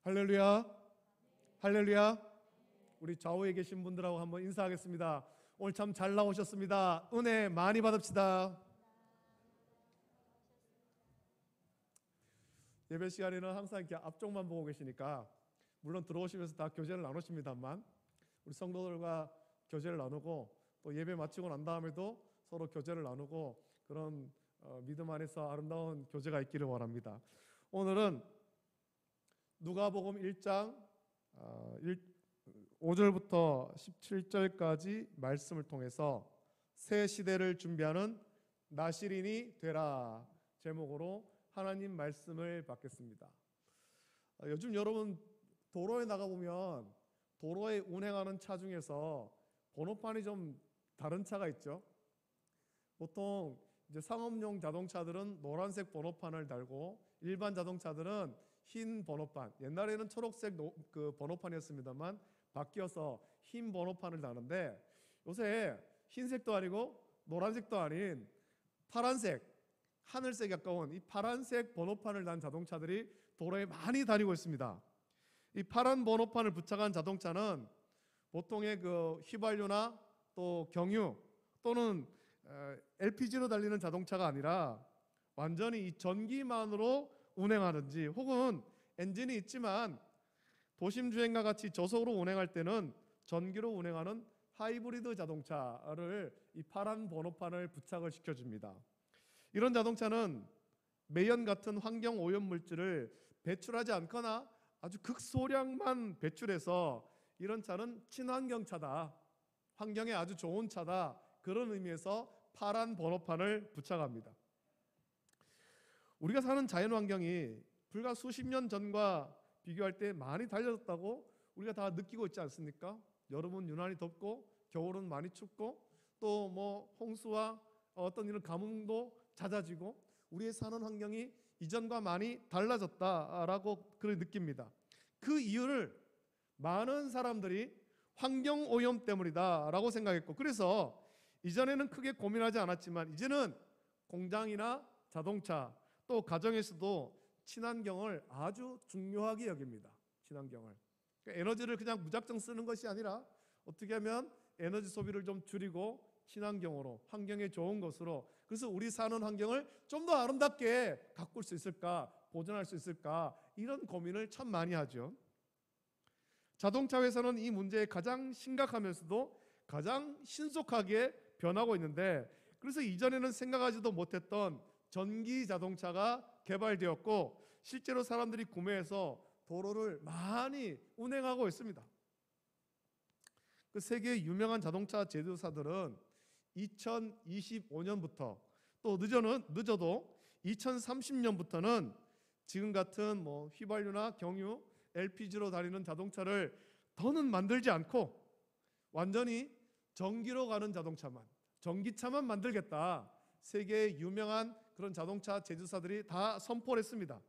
할렐루야, 할렐루야. 우리 좌우에 계신 분들하고 한번 인사하겠습니다. 오늘 참 잘 나오셨습니다. 은혜 많이 받읍시다. 예배 시간에는 항상 이렇게 앞쪽만 보고 계시니까 물론 들어오시면서 다 교제를 나누십니다만 우리 성도들과 교제를 나누고 또 예배 마치고 난 다음에도 서로 교제를 나누고 그런 믿음 안에서 아름다운 교제가 있기를 원합니다. 오늘은 누가복음 1장 5절부터 17절까지 말씀을 통해서 새 시대를 준비하는 나시린이 되라 제목으로 하나님 말씀을 받겠습니다. 요즘 여러분 도로에 나가보면 도로에 운행하는 차 중에서 번호판이 좀 다른 차가 있죠. 보통 이제 상업용 자동차들은 노란색 번호판을 달고 일반 자동차들은 흰 번호판, 옛날에는 초록색 그 번호판이었습니다만 바뀌어서 흰 번호판을 다는데 요새 흰색도 아니고 노란색도 아닌 파란색, 하늘색에 가까운 이 파란색 번호판을 단 자동차들이 도로에 많이 다니고 있습니다. 이 파란 번호판을 부착한 자동차는 보통의 그 휘발유나 또 경유 또는 LPG로 달리는 자동차가 아니라 완전히 이 전기만으로 운행하는지 혹은 엔진이 있지만 도심 주행과 같이 저속으로 운행할 때는 전기로 운행하는 하이브리드 자동차를 이 파란 번호판을 부착을 시켜줍니다. 이런 자동차는 매연 같은 환경 오염 물질을 배출하지 않거나 아주 극소량만 배출해서 이런 차는 친환경 차다, 환경에 아주 좋은 차다, 그런 의미에서 파란 번호판을 부착합니다. 우리가 사는 자연 환경이 불과 수십 년 전과 비교할 때 많이 달라졌다고 우리가 다 느끼고 있지 않습니까? 여름은 유난히 덥고 겨울은 많이 춥고 또 뭐 홍수와 어떤 이런 가뭄도 잦아지고 우리의 사는 환경이 이전과 많이 달라졌다라고 그렇게 느낍니다. 그 이유를 많은 사람들이 환경 오염 때문이다라고 생각했고, 그래서 이전에는 크게 고민하지 않았지만 이제는 공장이나 자동차 또 가정에서도 친환경을 아주 중요하게 여깁니다. 친환경을. 그러니까 에너지를 그냥 무작정 쓰는 것이 아니라 어떻게 하면 에너지 소비를 좀 줄이고 친환경으로, 환경에 좋은 것으로, 그래서 우리 사는 환경을 좀 더 아름답게 가꿀 수 있을까, 보존할 수 있을까, 이런 고민을 참 많이 하죠. 자동차 회사는 이 문제에 가장 심각하면서도 가장 신속하게 변하고 있는데, 그래서 이전에는 생각하지도 못했던 전기 자동차가 개발되었고 실제로 사람들이 구매해서 도로를 많이 운행하고 있습니다. 그 세계 유명한 자동차 제조사들은 2025년부터 또 늦어도 2030년부터는 지금 같은 뭐 휘발유나 경유, LPG로 다니는 자동차를 더는 만들지 않고 완전히 전기로 가는 자동차만, 전기차만 만들겠다. 세계의 유명한 그런 자동차 제조사들이 다 선포를 했습니다.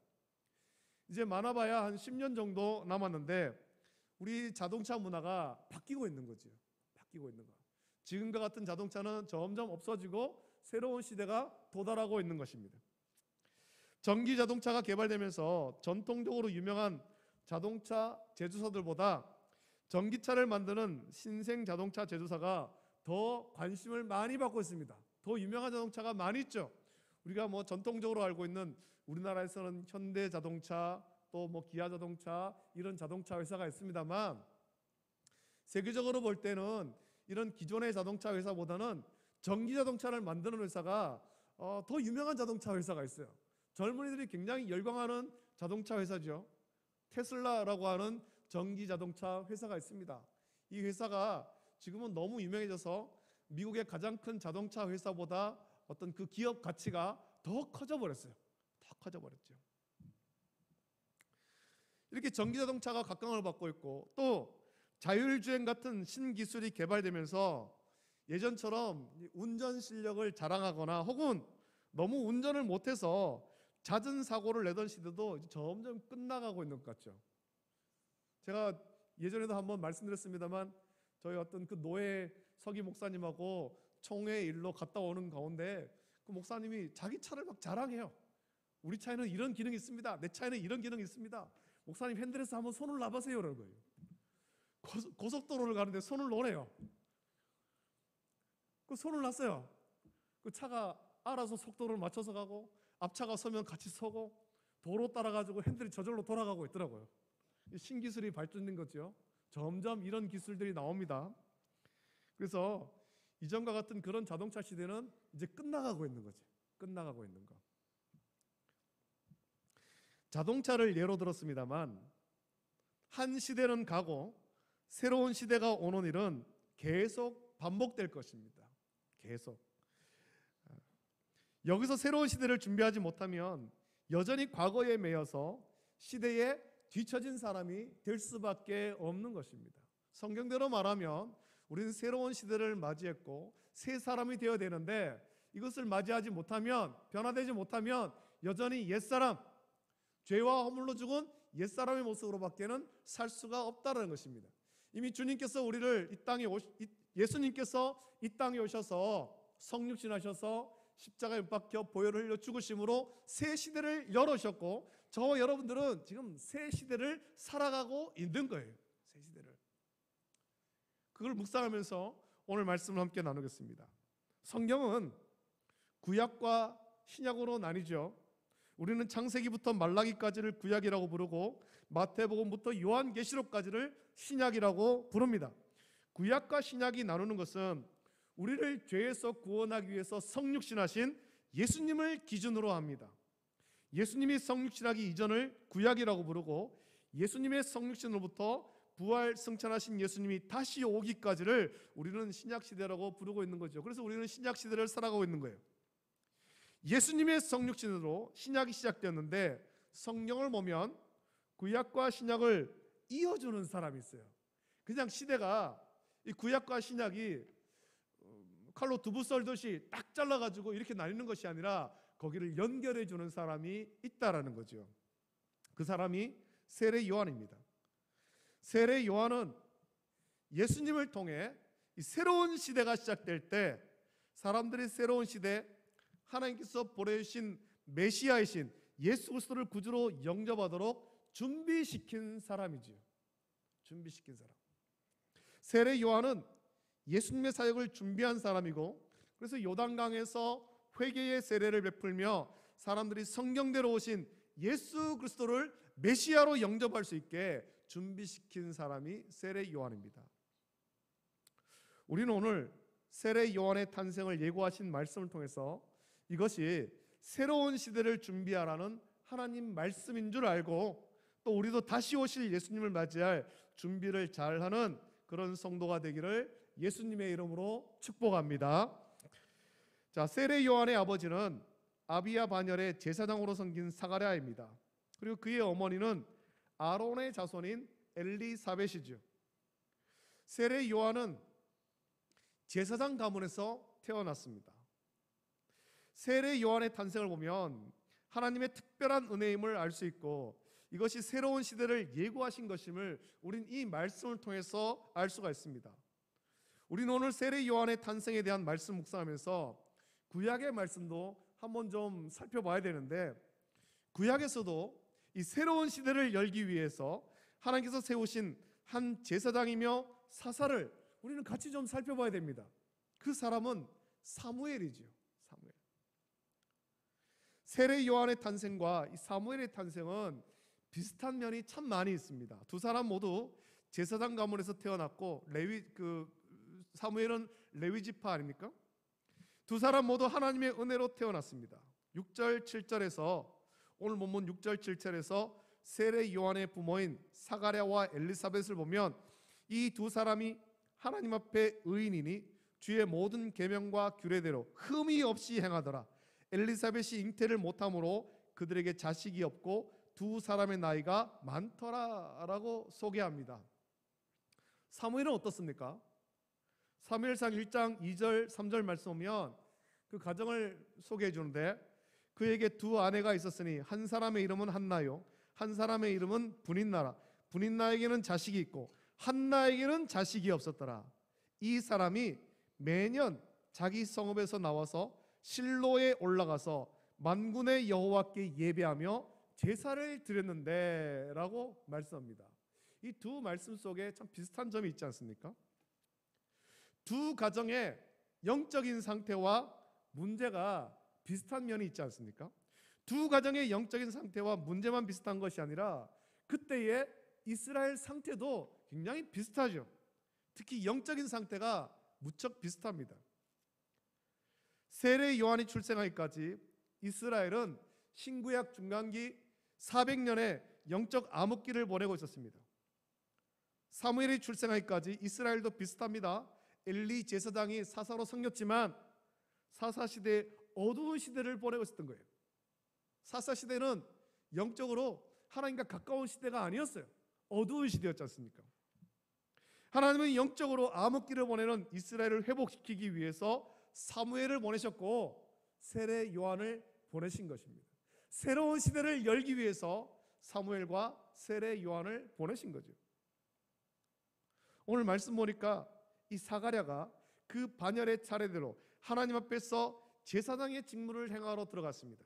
이제 많아봐야 한 10년 정도 남았는데 우리 자동차 문화가 바뀌고 있는 거죠. 바뀌고 있는 거. 지금과 같은 자동차는 점점 없어지고 새로운 시대가 도달하고 있는 것입니다. 전기 자동차가 개발되면서 전통적으로 유명한 자동차 제조사들보다 전기차를 만드는 신생 자동차 제조사가 더 관심을 많이 받고 있습니다. 더 유명한 자동차가 많이 있죠. 우리가 뭐 전통적으로 알고 있는 우리나라에서는 현대 자동차 또 뭐 기아 자동차 이런 자동차 회사가 있습니다만 세계적으로 볼 때는 이런 기존의 자동차 회사보다는 전기 자동차를 만드는 회사가 더 유명한 자동차 회사가 있어요. 젊은이들이 굉장히 열광하는 자동차 회사죠. 테슬라라고 하는 전기 자동차 회사가 있습니다. 이 회사가 지금은 너무 유명해져서 미국의 가장 큰 자동차 회사보다 어떤 그 기업 가치가 더 커져 버렸어요. 더 커져 버렸죠. 이렇게 전기 자동차가 각광을 받고 있고 또 자율주행 같은 신기술이 개발되면서 예전처럼 운전 실력을 자랑하거나 혹은 너무 운전을 못해서 잦은 사고를 내던 시대도 점점 끝나가고 있는 것 같죠. 제가 예전에도 한번 말씀드렸습니다만 저희 어떤 그 노예 서기 목사님하고 총회 일로 갔다 오는 가운데 그 목사님이 자기 차를 막 자랑해요. 우리 차에는 이런 기능이 있습니다. 내 차에는 이런 기능이 있습니다. 목사님 핸들에서 한번 손을 놔보세요 그러는 거예요. 고속도로를 가는데 손을 놓으래요. 그 손을 놨어요. 그 차가 알아서 속도를 맞춰서 가고 앞차가 서면 같이 서고 도로 따라가지고 핸들이 저절로 돌아가고 있더라고요. 신기술이 발전된 거죠. 점점 이런 기술들이 나옵니다. 그래서 이전과 같은 그런 자동차 시대는 이제 끝나가고 있는 거죠. 끝나가고 있는 거. 자동차를 예로 들었습니다만 한 시대는 가고 새로운 시대가 오는 일은 계속 반복될 것입니다. 계속. 여기서 새로운 시대를 준비하지 못하면 여전히 과거에 매여서 시대에 뒤처진 사람이 될 수밖에 없는 것입니다. 성경대로 말하면 우리는 새로운 시대를 맞이했고 새 사람이 되어야 되는데 이것을 맞이하지 못하면, 변화되지 못하면 여전히 옛사람, 죄와 허물로 죽은 옛사람의 모습으로밖에는 살 수가 없다는 것입니다. 이미 주님께서 우리를 예수님께서 이 땅에 오셔서 성육신하셔서 십자가에 못 박혀 보혈을 흘려 죽으심으로 새 시대를 열어주셨고 저와 여러분들은 지금 새 시대를 살아가고 있는 거예요. 새 시대를. 그걸 묵상하면서 오늘 말씀을 함께 나누겠습니다. 성경은 구약과 신약으로 나뉘죠. 우리는 창세기부터 말라기까지를 구약이라고 부르고 마태복음부터 요한계시록까지를 신약이라고 부릅니다. 구약과 신약이 나누는 것은 우리를 죄에서 구원하기 위해서 성육신하신 예수님을 기준으로 합니다. 예수님이 성육신하기 이전을 구약이라고 부르고 예수님의 성육신으로부터 부활 승천하신 예수님이 다시 오기까지를 우리는 신약시대라고 부르고 있는 거죠. 그래서 우리는 신약시대를 살아가고 있는 거예요. 예수님의 성육신으로 신약이 시작되었는데 성경을 보면 구약과 신약을 이어주는 사람이 있어요. 그냥 시대가 이 구약과 신약이 칼로 두부 썰듯이 딱 잘라가지고 이렇게 나뉘는 것이 아니라 거기를 연결해 주는 사람이 있다라는 거죠. 그 사람이 세례 요한입니다. 세례 요한은 예수님을 통해 이 새로운 시대가 시작될 때 사람들이 새로운 시대, 하나님께서 보내주신 메시아이신 예수 그리스도를 구주로 영접하도록 준비시킨 사람이지요. 준비시킨 사람. 세례 요한은 예수님의 사역을 준비한 사람이고 그래서 요단강에서 회개의 세례를 베풀며 사람들이 성경대로 오신 예수 그리스도를 메시아로 영접할 수 있게 준비시킨 사람이 세례 요한입니다. 우리는 오늘 세례 요한의 탄생을 예고하신 말씀을 통해서 이것이 새로운 시대를 준비하라는 하나님 말씀인 줄 알고 또 우리도 다시 오실 예수님을 맞이할 준비를 잘하는 그런 성도가 되기를 예수님의 이름으로 축복합니다. 자, 세례 요한의 아버지는 아비야 반열의 제사장으로 섬긴 사가랴입니다. 그리고 그의 어머니는 아론의 자손인 엘리사벳이죠. 세례 요한은 제사장 가문에서 태어났습니다. 세례 요한의 탄생을 보면 하나님의 특별한 은혜임을 알 수 있고 이것이 새로운 시대를 예고하신 것임을 우린 이 말씀을 통해서 알 수가 있습니다. 우리는 오늘 세례 요한의 탄생에 대한 말씀 묵상하면서 구약의 말씀도 한번 좀 살펴봐야 되는데 구약에서도 이 새로운 시대를 열기 위해서 하나님께서 세우신 한 제사장이며 사사를 우리는 같이 좀 살펴봐야 됩니다. 그 사람은 사무엘이지요. 사무엘. 세례 요한의 탄생과 이 사무엘의 탄생은 비슷한 면이 참 많이 있습니다. 두 사람 모두 제사장 가문에서 태어났고 사무엘은 레위 지파 아닙니까? 두 사람 모두 하나님의 은혜로 태어났습니다. 6절 7절에서 오늘 본문 6절 7절에서 세례 요한의 부모인 사가랴와 엘리사벳을 보면 이 두 사람이 하나님 앞에 의인이니 주의 모든 계명과 규례대로 흠이 없이 행하더라. 엘리사벳이 잉태를 못함으로 그들에게 자식이 없고 두 사람의 나이가 많더라라고 소개합니다. 사무엘은 어떻습니까? 사무엘상 1장 2절 3절 말씀 보면 그 가정을 소개해 주는데 그에게 두 아내가 있었으니 한 사람의 이름은 한나요 한 사람의 이름은 분인나라. 분인나에게는 자식이 있고 한나에게는 자식이 없었더라. 이 사람이 매년 자기 성읍에서 나와서 실로에 올라가서 만군의 여호와께 예배하며 제사를 드렸는데 라고 말씀합니다. 이 두 말씀 속에 참 비슷한 점이 있지 않습니까? 두 가정의 영적인 상태와 문제가 비슷한 면이 있지 않습니까? 두 가정의 영적인 상태와 문제만 비슷한 것이 아니라 그때의 이스라엘 상태도 굉장히 비슷하죠. 특히 영적인 상태가 무척 비슷합니다. 세례 요한이 출생하기까지 이스라엘은 신구약 중간기 400년의 영적 암흑기를 보내고 있었습니다. 사무엘이 출생하기까지 이스라엘도 비슷합니다. 엘리 제사장이 사사로 섬겼지만 사사시대의 어두운 시대를 보내고 있었던 거예요. 사사시대는 영적으로 하나님과 가까운 시대가 아니었어요. 어두운 시대였지 않습니까? 하나님은 영적으로 암흑기를 보내는 이스라엘을 회복시키기 위해서 사무엘을 보내셨고 세례 요한을 보내신 것입니다. 새로운 시대를 열기 위해서 사무엘과 세례 요한을 보내신 거죠. 오늘 말씀 보니까 이 사가랴가 그 반열의 차례대로 하나님 앞에서 제사장의 직무를 행하러 들어갔습니다.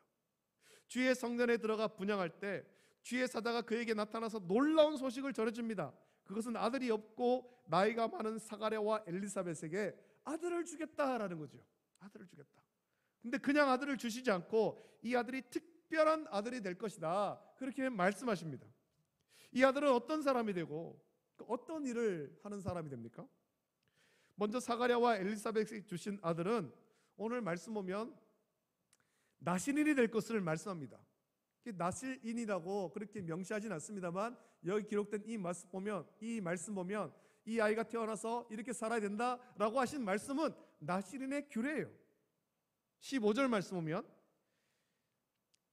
주의 성전에 들어가 분향할 때 주의 사자가 그에게 나타나서 놀라운 소식을 전해줍니다. 그것은 아들이 없고 나이가 많은 사가랴와 엘리사벳에게 아들을 주겠다라는 거죠. 아들을 주겠다. 근데 그냥 아들을 주시지 않고 이 아들이 특별한 아들이 될 것이다, 그렇게 말씀하십니다. 이 아들은 어떤 사람이 되고 어떤 일을 하는 사람이 됩니까? 먼저 사가랴와 엘리사벳이 주신 아들은 오늘 말씀 보면 나실인이 될 것을 말씀합니다. 나실인이라고 그렇게 명시하진 않습니다만 여기 기록된 이 말씀 보면 이 아이가 태어나서 이렇게 살아야 된다라고 하신 말씀은 나실인의 규례예요. 15절 말씀 보면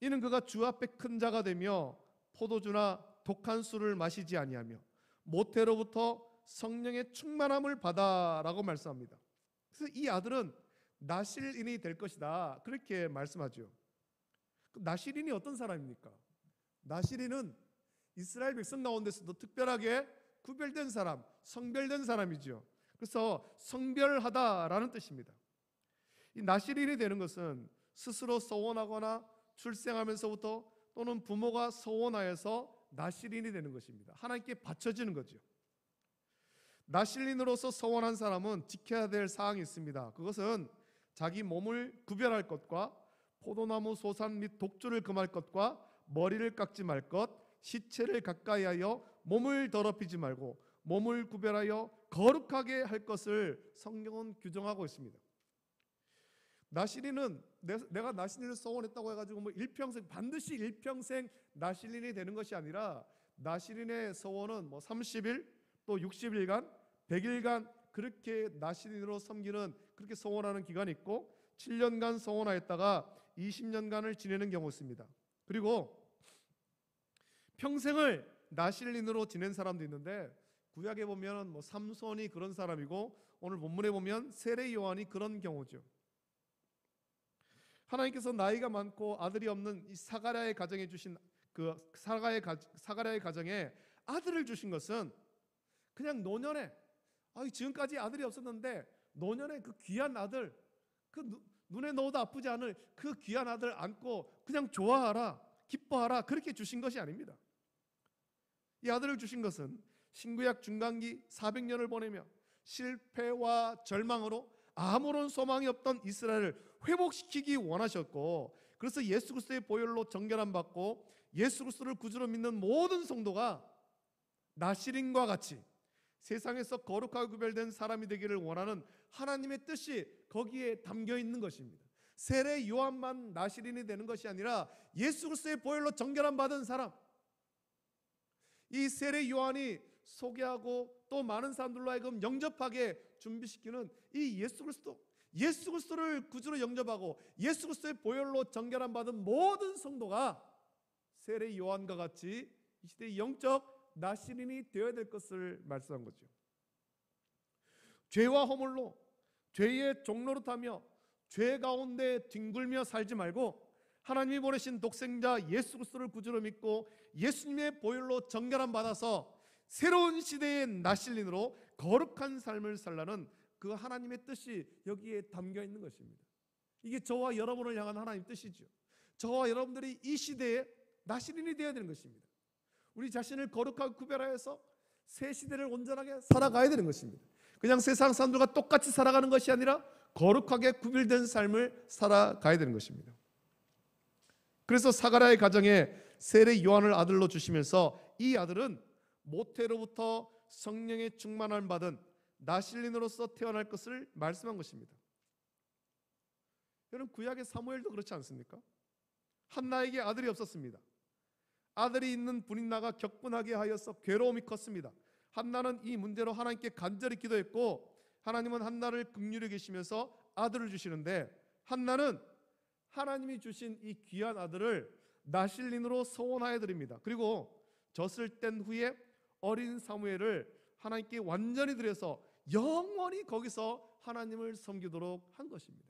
이는 그가 주 앞에 큰 자가 되며 포도주나 독한 술을 마시지 아니하며 모태로부터 성령의 충만함을 받아라고 말씀합니다. 그래서 이 아들은 나실인이 될 것이다, 그렇게 말씀하죠. 나실인이 어떤 사람입니까? 나실인은 이스라엘 백성 가운데서도 특별하게 구별된 사람, 성별된 사람이죠. 그래서 성별하다라는 뜻입니다. 이 나실인이 되는 것은 스스로 서원하거나 출생하면서부터 또는 부모가 서원하여서 나실인이 되는 것입니다. 하나님께 바쳐지는 거죠. 나실인으로서 서원한 사람은 지켜야 될 사항이 있습니다. 그것은 자기 몸을 구별할 것과 포도나무 소산 및 독주를 금할 것과 머리를 깎지 말 것, 시체를 가까이하여 몸을 더럽히지 말고 몸을 구별하여 거룩하게 할 것을 성경은 규정하고 있습니다. 나실인은 내가 나실인을 서원했다고 해가지고 일평생 반드시 일평생 나실인이 되는 것이 아니라 나실인의 서원은 30일 또 60일간 100일간 그렇게 나실인으로 섬기는, 그렇게 서원하는 기간이 있고 7년간 서원하였다가 20년간을 지내는 경우 있습니다. 그리고 평생을 나실인으로 지낸 사람도 있는데 구약에 보면 삼손이 그런 사람이고 오늘 본문에 보면 세례 요한이 그런 경우죠. 하나님께서 나이가 많고 아들이 없는 이 사가랴의 가정에 주신 그 사가랴의 가정에 아들을 주신 것은 그냥 노년에 지금까지 아들이 없었는데 노년에 그 귀한 아들, 그 눈에 넣어도 아프지 않을 그 귀한 아들 안고 그냥 좋아하라, 기뻐하라, 그렇게 주신 것이 아닙니다. 이 아들을 주신 것은 신구약 중간기 400년을 보내며 실패와 절망으로 아무런 소망이 없던 이스라엘을 회복시키기 원하셨고, 그래서 예수 그리스도의 보혈로 정결함 받고 예수 그리스도를 구주로 믿는 모든 성도가 나실인과 같이 세상에서 거룩하고 구별된 사람이 되기를 원하는 하나님의 뜻이 거기에 담겨 있는 것입니다. 세례 요한만 나실인이 되는 것이 아니라 예수 그리스도의 보혈로 정결함 받은 사람, 이 세례 요한이 소개하고 또 많은 사람들로 하여금 영접하게 준비시키는 이 예수 그리스도를 구주로 영접하고 예수 그리스도의 보혈로 정결함 받은 모든 성도가 세례 요한과 같이 이 시대의 영적 나실인이 되어야 될 것을 말씀한 거죠. 죄와 허물로 죄의 종로로 타며 죄 가운데 뒹굴며 살지 말고 하나님이 보내신 독생자 예수 그리스도를 구주로 믿고 예수님의 보혈로 정결함 받아서 새로운 시대의 나실인으로 거룩한 삶을 살라는 그 하나님의 뜻이 여기에 담겨 있는 것입니다. 이게 저와 여러분을 향한 하나님의 뜻이죠. 저와 여러분들이 이 시대에 나시린이 되어야 되는 것입니다. 우리 자신을 거룩하게 구별하여서 새 시대를 온전하게 살아가야 되는 것입니다. 그냥 세상 사람들과 똑같이 살아가는 것이 아니라 거룩하게 구별된 삶을 살아가야 되는 것입니다. 그래서 사가랴의 가정에 세례 요한을 아들로 주시면서 이 아들은 모태로부터 성령의 충만함을 받은 나실린으로서 태어날 것을 말씀한 것입니다. 여러분, 구약의 사무엘도 그렇지 않습니까? 한나에게 아들이 없었습니다. 아들이 있는 분인나가 격분하게 하여서 괴로움이 컸습니다. 한나는 이 문제로 하나님께 간절히 기도했고, 하나님은 한나를 긍휼히 계시면서 아들을 주시는데, 한나는 하나님이 주신 이 귀한 아들을 나실린으로 서원하여 드립니다. 그리고 젖을 뗀 후에 어린 사무엘을 하나님께 완전히 드려서 영원히 거기서 하나님을 섬기도록 한 것입니다.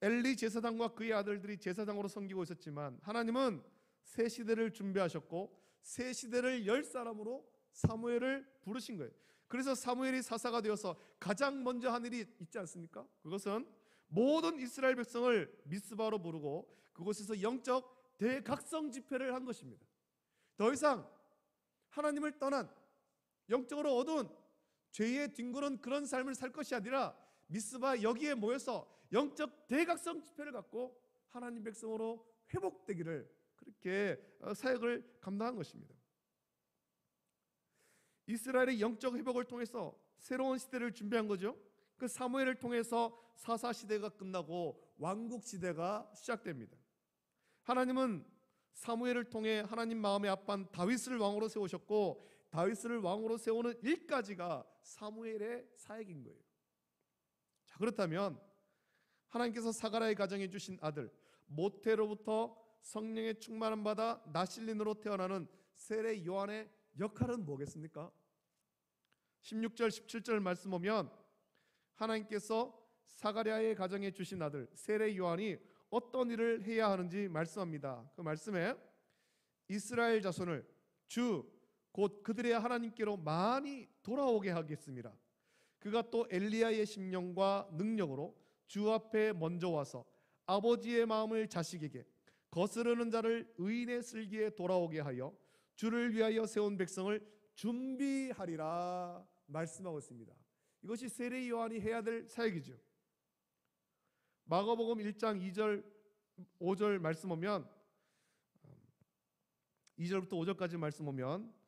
엘리 제사장과 그의 아들들이 제사장으로 섬기고 있었지만 하나님은 새 시대를 준비하셨고 새 시대를 열 사람으로 사무엘을 부르신 거예요. 그래서 사무엘이 사사가 되어서 가장 먼저 한 일이 있지 않습니까? 그것은 모든 이스라엘 백성을 미스바로 부르고 그곳에서 영적 대각성 집회를 한 것입니다. 더 이상 하나님을 떠난 영적으로 어두운 죄에 뒹구는 그런 삶을 살 것이 아니라 미스바 여기에 모여서 영적 대각성 집회를 갖고 하나님 백성으로 회복되기를, 그렇게 사역을 감당한 것입니다. 이스라엘의 영적 회복을 통해서 새로운 시대를 준비한 거죠. 그 사무엘을 통해서 사사 시대가 끝나고 왕국 시대가 시작됩니다. 하나님은 사무엘을 통해 하나님 마음에 합한 다윗을 왕으로 세우셨고, 다윗을 왕으로 세우는 일까지가 사무엘의 사역인 거예요. 자, 그렇다면 하나님께서 사가랴의 가정에 주신 아들 모태로부터 성령의 충만함 받아 나실린으로 태어나는 세례 요한의 역할은 뭐겠습니까? 16절 17절 말씀 보면 하나님께서 사가랴의 가정에 주신 아들 세례 요한이 어떤 일을 해야 하는지 말씀합니다. 그 말씀에 이스라엘 자손을 주 곧 그들의 하나님께로 많이 돌아오게 하겠습니다. 그가 또 엘리야의 심령과 능력으로 주 앞에 먼저 와서 아버지의 마음을 자식에게 거스르는 자를 의인의 슬기에 돌아오게 하여 주를 위하여 세운 백성을 준비하리라 말씀하고 있습니다. 이것이 세례 요한이 해야 될 사역이죠. 마가복음 1장 2절 5절 말씀 보면 2절부터 5절까지 말씀 보면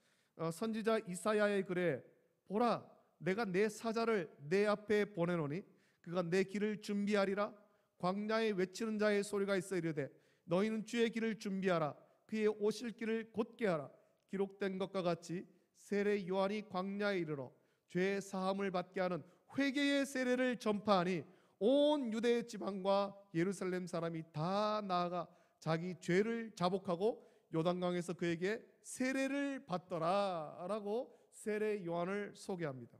선지자 이사야의 글에 보라 내가 내 사자를 내 앞에 보내노니 그가 내 길을 준비하리라. 광야에 외치는 자의 소리가 있어 이르되 너희는 주의 길을 준비하라. 그의 오실 길을 곧게 하라. 기록된 것과 같이 세례 요한이 광야에 이르러 죄 사함을 받게 하는 회개의 세례를 전파하니 온 유대 지방과 예루살렘 사람이 다 나아가 자기 죄를 자복하고 요단강에서 그에게 세례를 받더라 라고 세례 요한을 소개합니다.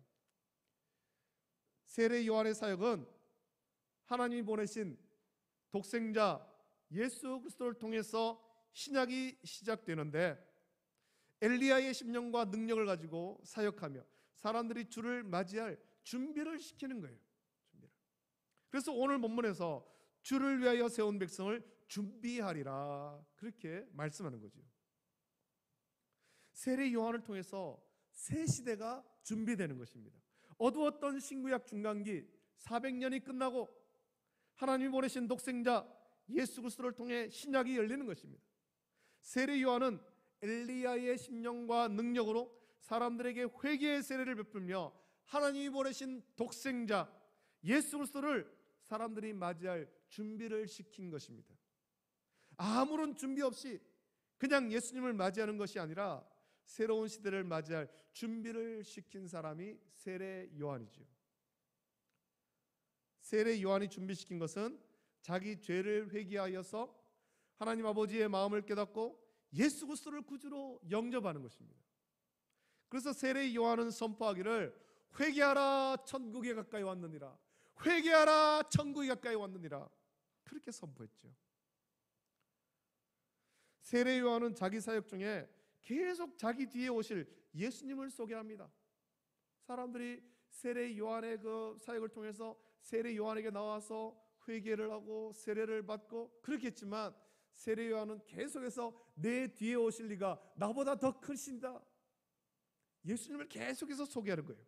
세례 요한의 사역은 하나님이 보내신 독생자 예수 그리스도를 통해서 신약이 시작되는데 엘리야의 심령과 능력을 가지고 사역하며 사람들이 주를 맞이할 준비를 시키는 거예요. 그래서 오늘 본문에서 주를 위하여 세운 백성을 준비하리라 그렇게 말씀하는 거죠. 세례 요한을 통해서 새 시대가 준비되는 것입니다. 어두웠던 신구약 중간기 400년이 끝나고 하나님이 보내신 독생자 예수 그리스도를 통해 신약이 열리는 것입니다. 세례 요한은 엘리야의 심령과 능력으로 사람들에게 회개의 세례를 베풀며 하나님이 보내신 독생자 예수 그리스도를 사람들이 맞이할 준비를 시킨 것입니다. 아무런 준비 없이 그냥 예수님을 맞이하는 것이 아니라 새로운 시대를 맞이할 준비를 시킨 사람이 세례 요한이죠. 세례 요한이 준비시킨 것은 자기 죄를 회개하여서 하나님 아버지의 마음을 깨닫고 예수 그리스도를 구주로 영접하는 것입니다. 그래서 세례 요한은 선포하기를 회개하라 천국에 가까이 왔느니라, 회개하라 천국에 가까이 왔느니라 그렇게 선포했죠. 세례 요한은 자기 사역 중에 계속 자기 뒤에 오실 예수님을 소개합니다. 사람들이 세례 요한의 그 사역을 통해서 세례 요한에게 나와서 회개를 하고 세례를 받고 그렇게 했지만 세례 요한은 계속해서 내 뒤에 오실 리가 나보다 더 크신다. 예수님을 계속해서 소개하는 거예요.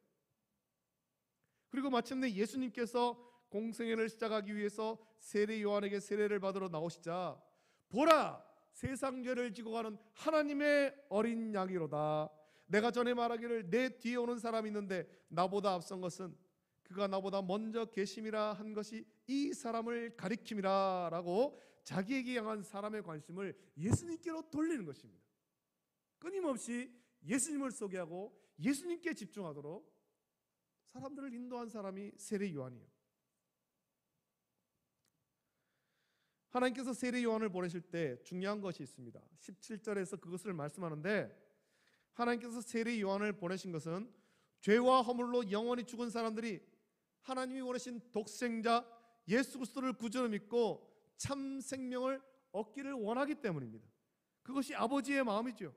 그리고 마침내 예수님께서 공생애를 시작하기 위해서 세례 요한에게 세례를 받으러 나오시자, 보라, 세상 죄를 지고 가는 하나님의 어린 양이로다. 내가 전에 말하기를 내 뒤에 오는 사람이 있는데 나보다 앞선 것은 그가 나보다 먼저 계심이라 한 것이 이 사람을 가리킴이라 라고 자기에게 향한 사람의 관심을 예수님께로 돌리는 것입니다. 끊임없이 예수님을 소개하고 예수님께 집중하도록 사람들을 인도한 사람이 세례 요한이에요. 하나님께서 세례 요한을 보내실 때 중요한 것이 있습니다. 17절에서 그것을 말씀하는데, 하나님께서 세례 요한을 보내신 것은 죄와 허물로 영원히 죽은 사람들이 하나님이 원하신 독생자 예수 그리스도를 구주로 믿고 참 생명을 얻기를 원하기 때문입니다. 그것이 아버지의 마음이죠.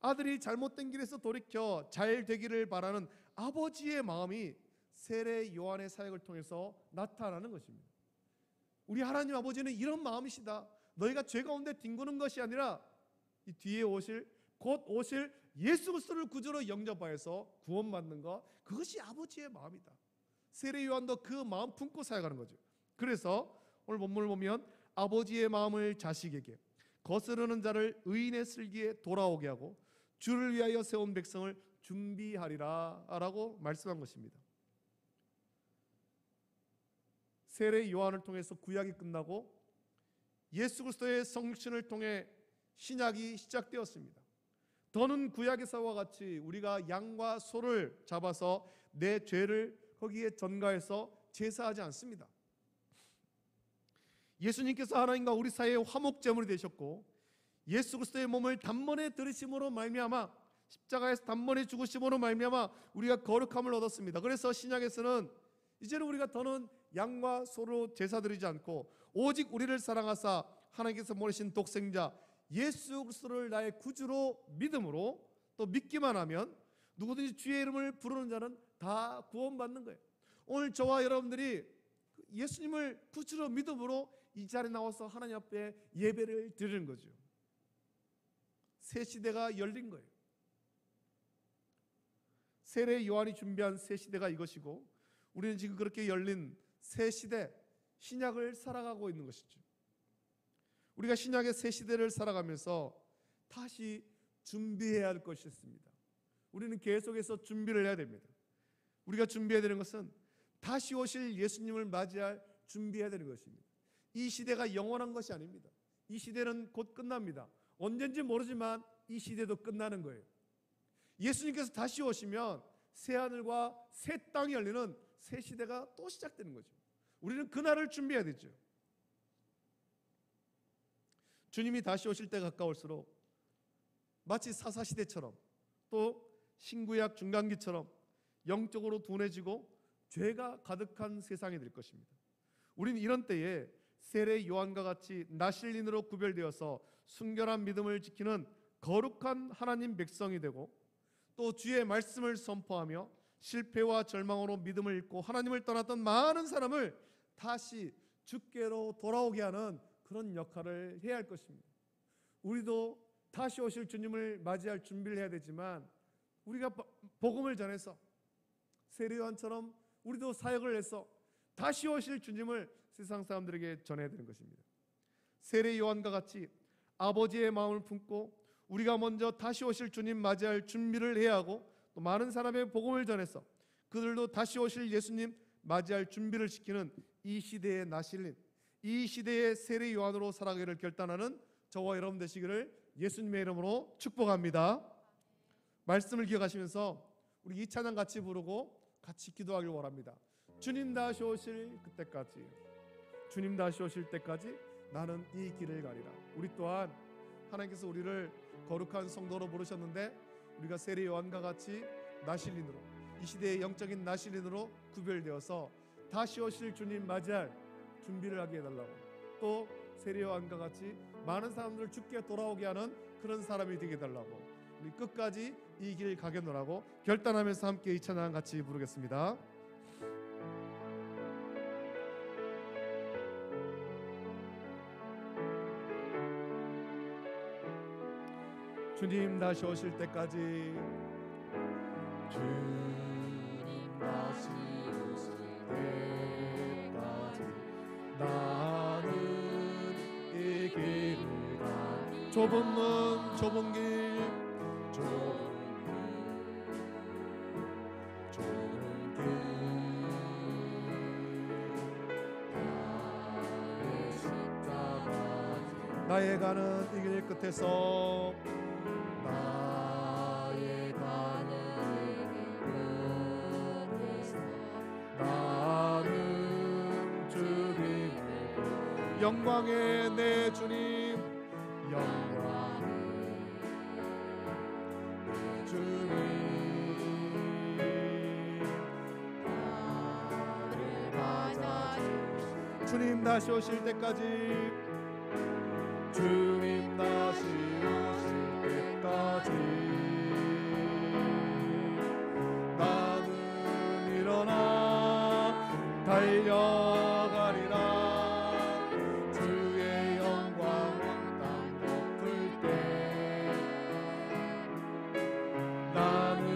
아들이 잘못된 길에서 돌이켜 잘 되기를 바라는 아버지의 마음이 세례 요한의 사역을 통해서 나타나는 것입니다. 우리 하나님 아버지는 이런 마음이시다. 너희가 죄 가운데 뒹구는 것이 아니라 이 뒤에 곧 오실 예수 그리스도를 구주로 영접하여서 구원받는 것, 그것이 아버지의 마음이다. 세례 요한도 그 마음 품고 사역하는 거죠. 그래서 오늘 본문을 보면 아버지의 마음을 자식에게, 거스르는 자를 의인의 슬기에 돌아오게 하고 주를 위하여 세운 백성을 준비하리라 라고 말씀한 것입니다. 세례 요한을 통해서 구약이 끝나고 예수 그리스도의 성육신을 통해 신약이 시작되었습니다. 더는 구약에서와 같이 우리가 양과 소를 잡아서 내 죄를 거기에 전가해서 제사하지 않습니다. 예수님께서 하나님과 우리 사이의 화목제물이 되셨고, 예수 그리스도의 몸을 단번에 들이심으로 말미암아, 십자가에서 단번에 죽으심으로 말미암아 우리가 거룩함을 얻었습니다. 그래서 신약에서는 이제는 우리가 더는 양과 소로 제사드리지 않고 오직 우리를 사랑하사 하나님께서 보내신 독생자 예수 그리스도를 나의 구주로 믿음으로 또 믿기만 하면 누구든지 주의 이름을 부르는 자는 다 구원받는 거예요. 오늘 저와 여러분들이 예수님을 구주로 믿음으로 이 자리에 나와서 하나님 앞에 예배를 드리는 거죠. 새 시대가 열린 거예요. 세례 요한이 준비한 새 시대가 이것이고, 우리는 지금 그렇게 열린 새 시대, 신약을 살아가고 있는 것이죠. 우리가 신약의 새 시대를 살아가면서 다시 준비해야 할 것이 있습니다. 우리는 계속해서 준비를 해야 됩니다. 우리가 준비해야 되는 것은 다시 오실 예수님을 맞이할 준비해야 되는 것입니다. 이 시대가 영원한 것이 아닙니다. 이 시대는 곧 끝납니다. 언젠지 모르지만 이 시대도 끝나는 거예요. 예수님께서 다시 오시면 새 하늘과 새 땅이 열리는 새 시대가 또 시작되는 거죠. 우리는 그날을 준비해야 되죠. 주님이 다시 오실 때 가까울수록 마치 사사시대처럼 또 신구약 중간기처럼 영적으로 둔해지고 죄가 가득한 세상이 될 것입니다. 우리는 이런 때에 세례 요한과 같이 나실린으로 구별되어서 순결한 믿음을 지키는 거룩한 하나님 백성이 되고, 또 주의 말씀을 선포하며 실패와 절망으로 믿음을 잃고 하나님을 떠났던 많은 사람을 다시 주께로 돌아오게 하는 그런 역할을 해야 할 것입니다. 우리도 다시 오실 주님을 맞이할 준비를 해야 되지만, 우리가 복음을 전해서 세례 요한처럼 우리도 사역을 해서 다시 오실 주님을 세상 사람들에게 전해야 되는 것입니다. 세례 요한과 같이 아버지의 마음을 품고 우리가 먼저 다시 오실 주님 맞이할 준비를 해야 하고, 또 많은 사람의 복음을 전해서 그들도 다시 오실 예수님 맞이할 준비를 시키는 이 시대의 나실린, 이 시대의 세례 요한으로 살아가기를 결단하는 저와 여러분 되시기를 예수님의 이름으로 축복합니다. 말씀을 기억하시면서 우리 이 찬양 같이 부르고 같이 기도하길 원합니다. 주님 다시 오실 그때까지, 주님 다시 오실 때까지 나는 이 길을 가리라. 우리 또한 하나님께서 우리를 거룩한 성도로 부르셨는데, 우리가 세례 요한과 같이 나실린으로, 이 시대의 영적인 나실린으로 구별되어서 다시 오실 주님 맞이할 준비를 하게 해달라고, 또 세례 요한과 같이 많은 사람들을 주께 돌아오게 하는 그런 사람이 되게 해달라고, 우리 끝까지 이 길 가겠노라고 결단하면서 함께 이 찬양 같이 부르겠습니다. 주님 다시 오실 때까지 주님 다시 오실 때까지 나는 이 길을 가 좁은 문 좁은 길 나의 가는 이 길 끝에서 나의 가는 길 끝에서 나는 주님 영광의 내 주님 영광의 내 주님 나를 맞아 주님 다시 오실 때까지 주님 다시 오실 때까지 나는 일어나 달려가리라 주의 영광 땅 덮을 때 나는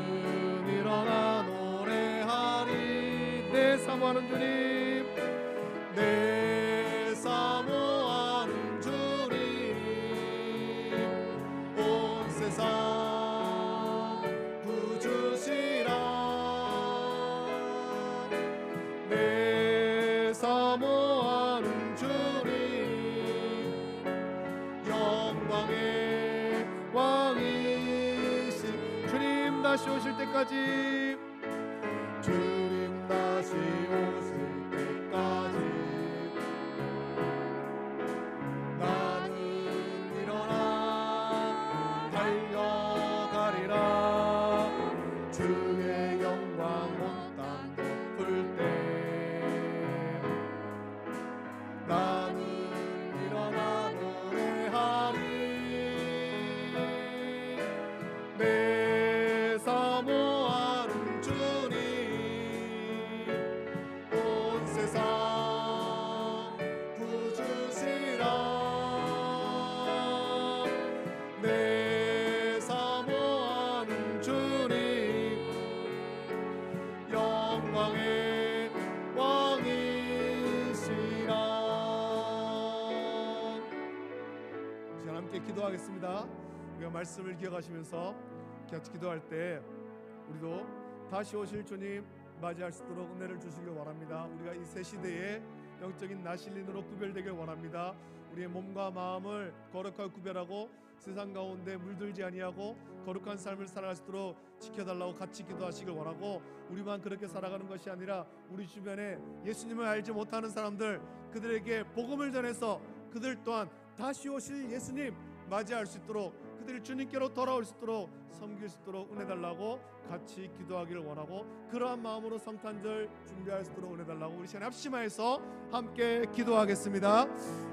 일어나 노래하리 내 사모하는 주님 내 사모하는 주님 온 세상 구주시라 내 사모하는 주님 영광의 왕이신 주님 다시 오실 때까지 주님 다시 오실 때까지 나는 일어나 달려가리라 주의 영광 온 땅 덮을 때 나는 일어나 노래하리 내 사모하는 주님 온 세상 구주시라 내 사모하는 주님 영광의 왕이시라. 시간 함께 기도하겠습니다. 우리가 말씀을 기억하시면서 같이 기도할 때 우리도 다시 오실 주님 맞이할 수 있도록 은혜를 주시길 원합니다. 우리가 이 새 시대에 영적인 나실린으로 구별되길 원합니다. 우리의 몸과 마음을 거룩하게 구별하고 세상 가운데 물들지 아니하고 거룩한 삶을 살아갈 수 있도록 지켜달라고 같이 기도하시길 원하고 우리만 그렇게 살아가는 것이 아니라 우리 주변에 예수님을 알지 못하는 사람들 그들에게 복음을 전해서 그들 또한 다시 오실 예수님 맞이할 수 있도록 그들이 주님께로 돌아올 수 있도록 섬길 수 있도록 은혜 달라고 같이 기도하기를 원하고 그러한 마음으로 성탄절 준비할 수 있도록 은혜 달라고 우리 시간에 합심하여서 함께 기도하겠습니다.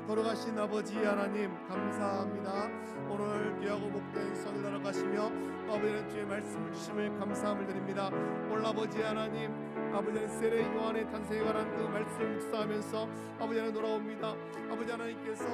걸어가신 아버지 하나님 감사합니다. 오늘 귀하고 복된 성일나라 가시며 아버지는 주의 말씀을 주심을 감사함을 드립니다. 오늘 아버지 하나님 아버지는 세례 요한의 탄생에 관한 그 말씀을 묵상하면서 아버지 하나님 돌아옵니다. 아버지 하나님께서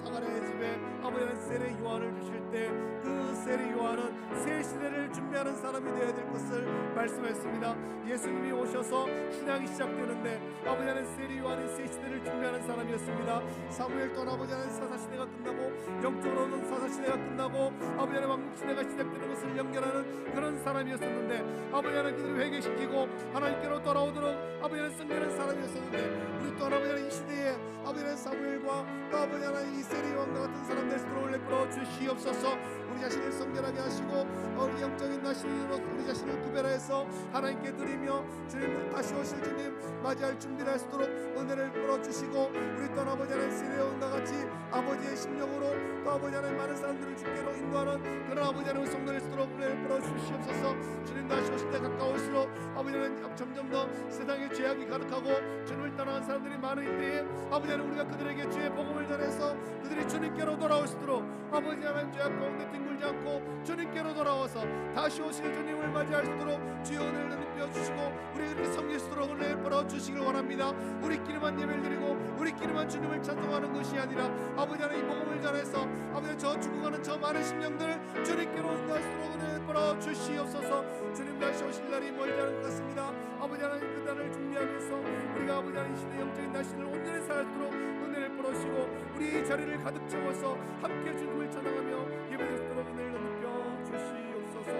사가랴의 집에 아버지 하나님 세례 요한을 주실 때 그 세례 요한은 새 시대를 준비하는 사람이 되어야 될 것을 말씀했습니다. 예수님이 오셔서 신앙이 시작되는데 아버지 하나님 세례 요한이 새 시대를 준비하는 사람이었습니다. 사무엘 또한 아버지 하나님 사사시대가 끝나고 영적으로는 사사시대가 끝나고 아버지 하나님 왕국시대가 시작되는 것을 연결하는 그런 사람이었었는데 아버지 하나님 그들을 회개시키고 하나님께로 돌아오도록 아버지 하나님 섬기는 사람이었었는데 우리 또한 아버지 하나님 이 시대에 아버지 하나님 사무엘과 또 아버지 하나님 이 세례 요한과 같은 사람들 스스로 내끌어 주시옵소서. 우리 자신을 성결하게 하시고 우리 영적인 나신으로 우리 자신을 구별해서 하나님께 드리며 주님 다시 오실 주님 맞이할 준비를 할 수 있도록 은혜를 풀어주시고 우리 또한 아버지 하나님 세례 요한과 같이 아버지의 심령으로 또 아버지 하나님 많은 사람들을 주께로 인도하는 그런 아버지 하나님의 성도를 수 있도록 은혜를 풀어주시옵소서. 주님 다시 오실 때 가까울수록 아버지 하나님 점점 더 세상에 죄악이 가득하고 주님을 떠나는 사람들이 많은 이때에 아버지 하나님 우리가 그들에게 주의 복음을 전해서 그들이 주님께로 돌아올 수 있도록 아버지 하나님 죄악 가운데 뒹굴 머물지 않고 주님께로 돌아와서 다시 오실 주님을 맞이할 수 있도록 주의 은혜를 높여 주시고 우리 그렇게 섬길 수 있도록 은혜를 벌어 주시길 원합니다. 우리끼리만 예배를 드리고 우리끼리만 주님을 찬송하는 것이 아니라 아버지 하나님 복음을 전해서 아버지 저 죽어가는 저 많은 심령들을 주님께로 인도할 수 있도록 은혜를 벌어 주시옵소서. 주님 다시 오실 날이 멀지 않은 것 같습니다. 아버지 하나님 그 날을 준비하면서 우리가 아버지 하나님 시대 영적인 날씨를 온전히 살도록 은혜를 벌어주시고 우리 자리를 가득 채워서 함께 주님을 찬양하며 예배드릴 수 있도록 은혜를 높여 주시옵소서.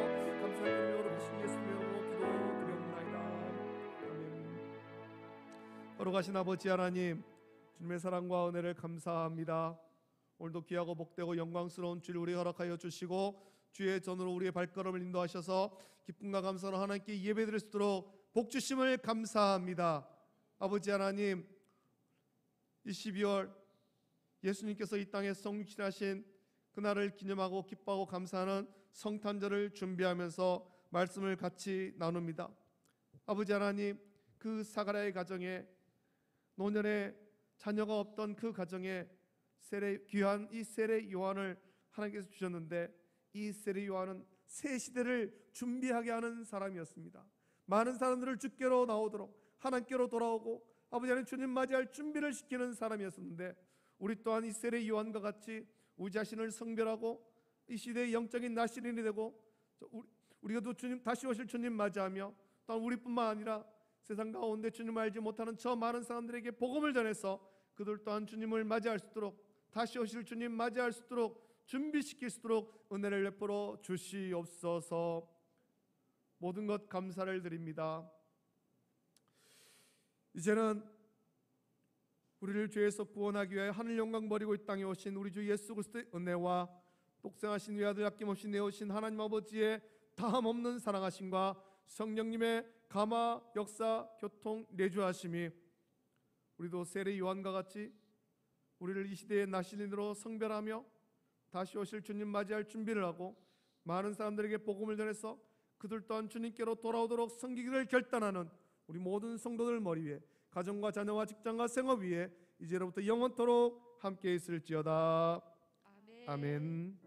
감사드리며 여러분 예수님의 이름으로 기도드리옵나이다. 아멘. 거룩하신 아버지 하나님, 주님의 사랑과 은혜를 감사합니다. 오늘도 귀하고 복되고 영광스러운 주를 우리 허락하여 주시고 주의 전으로 우리의 발걸음을 인도하셔서 기쁨과 감사로 하나님께 예배드릴 수 있도록 복 주심을 감사합니다. 아버지 하나님, 이 12월 예수님께서 이 땅에 성육신하신 그날을 기념하고 기뻐하고 감사하는 성탄절을 준비하면서 말씀을 같이 나눕니다. 아버지 하나님, 그 사가랴의 가정에 노년에 자녀가 없던 그 가정에 귀한 이 세례 요한을 하나님께서 주셨는데 이 세례 요한은 새 시대를 준비하게 하는 사람이었습니다. 많은 사람들을 주께로 나오도록 하나님께로 돌아오고 아버지 하나님 주님 맞이할 준비를 시키는 사람이었는데 우리 또한 이 세례 요한과 같이 우리 자신을 성별하고 이 시대의 영적인 나시린이 되고 우리가 또 주님 다시 오실 주님 맞이하며 또한 우리뿐만 아니라 세상 가운데 주님을 알지 못하는 저 많은 사람들에게 복음을 전해서 그들 또한 주님을 맞이할 수 있도록 다시 오실 주님 맞이할 수 있도록 준비시킬 수 있도록 은혜를 베풀어 주시옵소서. 모든 것 감사를 드립니다. 이제는 우리를 죄에서 구원하기 위하여 하늘 영광 버리고 이 땅에 오신 우리 주 예수 그리스도의 은혜와 독생하신 외아들 아낌없이 내오신 하나님 아버지의 다함없는 사랑하심과 성령님의 감화 역사 교통 내주하심이 우리도 세례 요한과 같이 우리를 이 시대의 나시린으로 성별하며 다시 오실 주님 맞이할 준비를 하고 많은 사람들에게 복음을 전해서 그들 또한 주님께로 돌아오도록 섬기기를 결단하는 우리 모든 성도들 머리 위에 가정과 자녀와 직장과 생업 위에 이제로부터 영원토록 함께 있을지어다. 아멘.